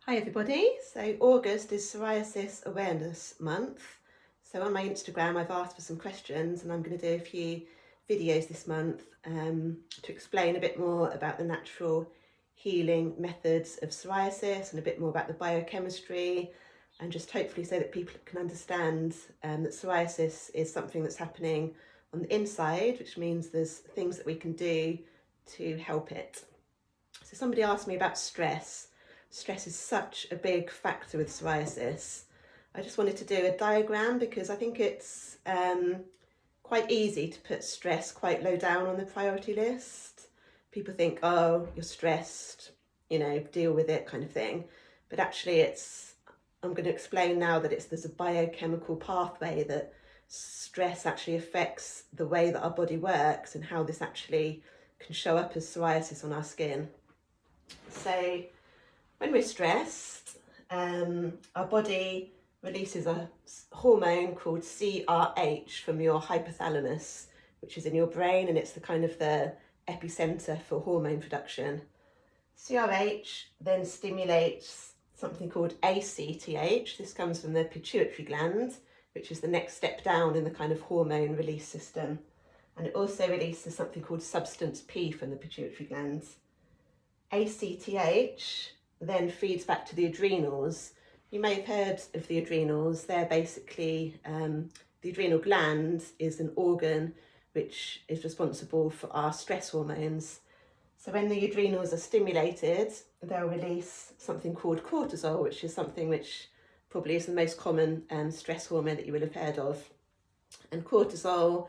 Hi everybody, so August is Psoriasis Awareness Month. So on my Instagram I've asked for some questions and I'm going to do a few videos this month to explain a bit more about the natural healing methods of psoriasis and a bit more about the biochemistry, and just hopefully so that people can understand that psoriasis is something that's happening on the inside, which means there's things that we can do to help it. So somebody asked me about stress. Stress is such a big factor with psoriasis. I just wanted to do a diagram because I think it's quite easy to put stress quite low down on the priority list. People think, oh, you're stressed, deal with it kind of thing. But actually I'm going to explain now that there's a biochemical pathway that stress actually affects the way that our body works and how this actually can show up as psoriasis on our skin. So when we're stressed, our body releases a hormone called CRH from your hypothalamus, which is in your brain, and it's the epicenter for hormone production. CRH then stimulates something called ACTH. This comes from the pituitary gland, which is the next step down in the kind of hormone release system. And it also releases something called substance P from the pituitary glands. ACTH then feeds back to the adrenals. You may have heard of the adrenals. They're basically, the adrenal gland is an organ which is responsible for our stress hormones. So when the adrenals are stimulated, they'll release something called cortisol, which is something which probably is the most common stress hormone that you will have heard of. And cortisol,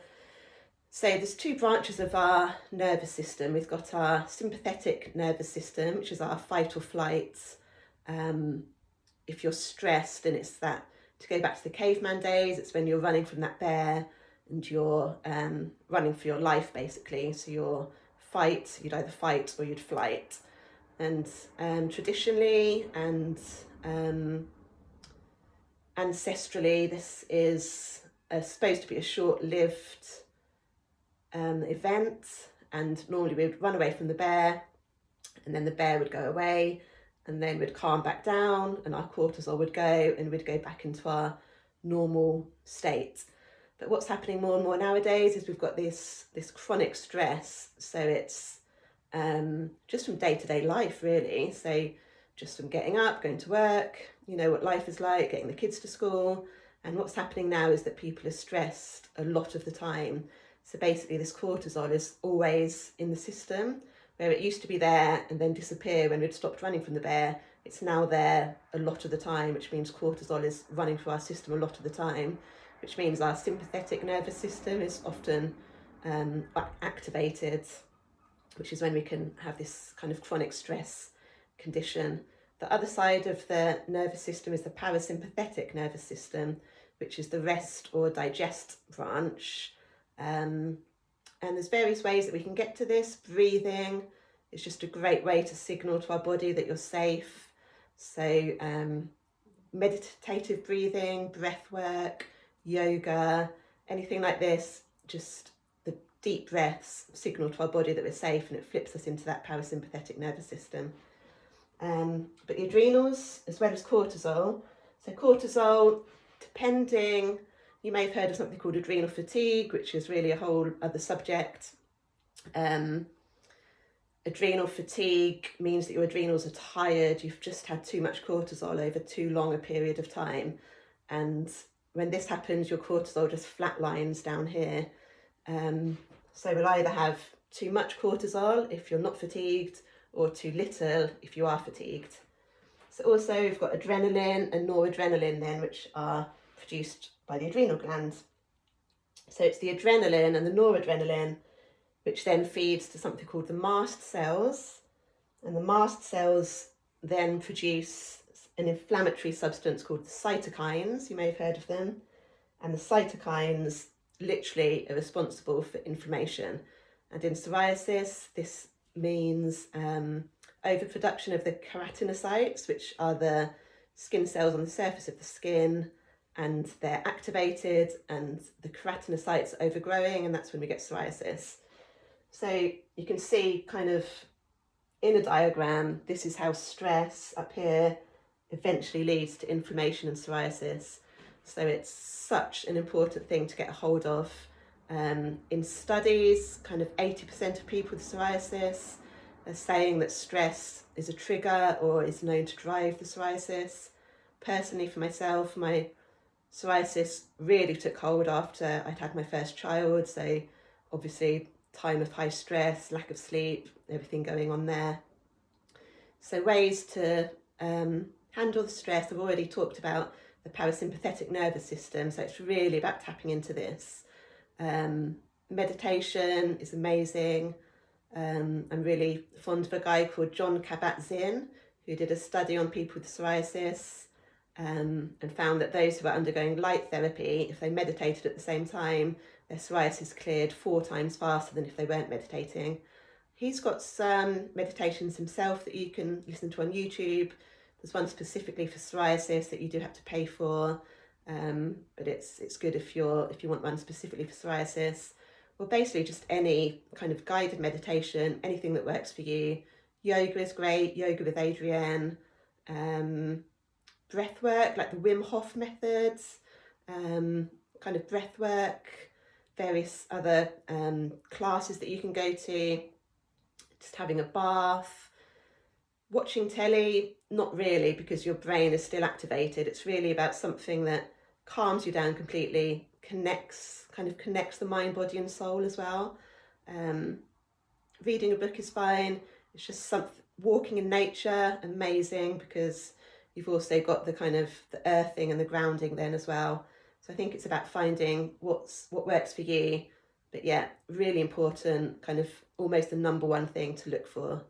so there's two branches of our nervous system. We've got our sympathetic nervous system, which is our fight or flight. If you're stressed, and it's that, to go back to the caveman days, it's when you're running from that bear and you're running for your life basically. So you'd either fight or you'd flight. And traditionally and ancestrally, this is supposed to be a short-lived event, and normally we would run away from the bear and then the bear would go away and then we'd calm back down and our cortisol would go and we'd go back into our normal state. But what's happening more and more nowadays is we've got this chronic stress. So it's just from day-to-day life really. So just from getting up, going to work, what life is like, getting the kids to school. And what's happening now is that people are stressed a lot of the time. So basically this cortisol is always in the system, where it used to be there and then disappear when we'd stopped running from the bear. It's now there a lot of the time, which means cortisol is running through our system a lot of the time, which means our sympathetic nervous system is often activated, which is when we can have this kind of chronic stress condition. The other side of the nervous system is the parasympathetic nervous system, which is the rest or digest branch. And there's various ways that we can get to this. Breathing is just a great way to signal to our body that you're safe. So meditative breathing, breath work, yoga, anything like this, just the deep breaths signal to our body that we're safe, and it flips us into that parasympathetic nervous system. But the adrenals, as well as cortisol. So cortisol, depending, you may have heard of something called adrenal fatigue, which is really a whole other subject. Adrenal fatigue means that your adrenals are tired. You've just had too much cortisol over too long a period of time. And when this happens, your cortisol just flatlines down here. So we'll either have too much cortisol if you're not fatigued, or too little if you are fatigued. So also we've got adrenaline and noradrenaline then, which are produced by the adrenal gland. So it's the adrenaline and the noradrenaline which then feeds to something called the mast cells, and the mast cells then produce an inflammatory substance called the cytokines. You may have heard of them. And the cytokines literally are responsible for inflammation. And in psoriasis, this means overproduction of the keratinocytes, which are the skin cells on the surface of the skin, and they're activated and the keratinocytes are overgrowing, and that's when we get psoriasis. So you can see kind of in a diagram, this is how stress up here eventually leads to inflammation and psoriasis. So it's such an important thing to get a hold of. In studies, kind of 80% of people with psoriasis are saying that stress is a trigger or is known to drive the psoriasis. Personally, for myself, my psoriasis really took hold after I'd had my first child. So obviously, time of high stress, lack of sleep, everything going on there. So ways to handle the stress, I've already talked about the parasympathetic nervous system, so it's really about tapping into this. Meditation is amazing. I'm really fond of a guy called John Kabat-Zinn, who did a study on people with psoriasis and found that those who were undergoing light therapy, if they meditated at the same time, their psoriasis cleared 4 times faster than if they weren't meditating. He's got some meditations himself that you can listen to on YouTube. There's one specifically for psoriasis that you do have to pay for, but it's good if you want one specifically for psoriasis. Well, basically just any kind of guided meditation, anything that works for you. Yoga is great, yoga with Adrienne. Breath work, like the Wim Hof methods, kind of breath work, various other classes that you can go to. Just having a bath, watching telly, not really, because your brain is still activated. It's really about something that calms you down completely, connects the mind, body and soul as well. Reading a book is fine. It's just walking in nature, amazing, because you've also got the kind of the earthing and the grounding then as well. So I think it's about finding what works for you. But yeah, really important, kind of almost the number one thing to look for.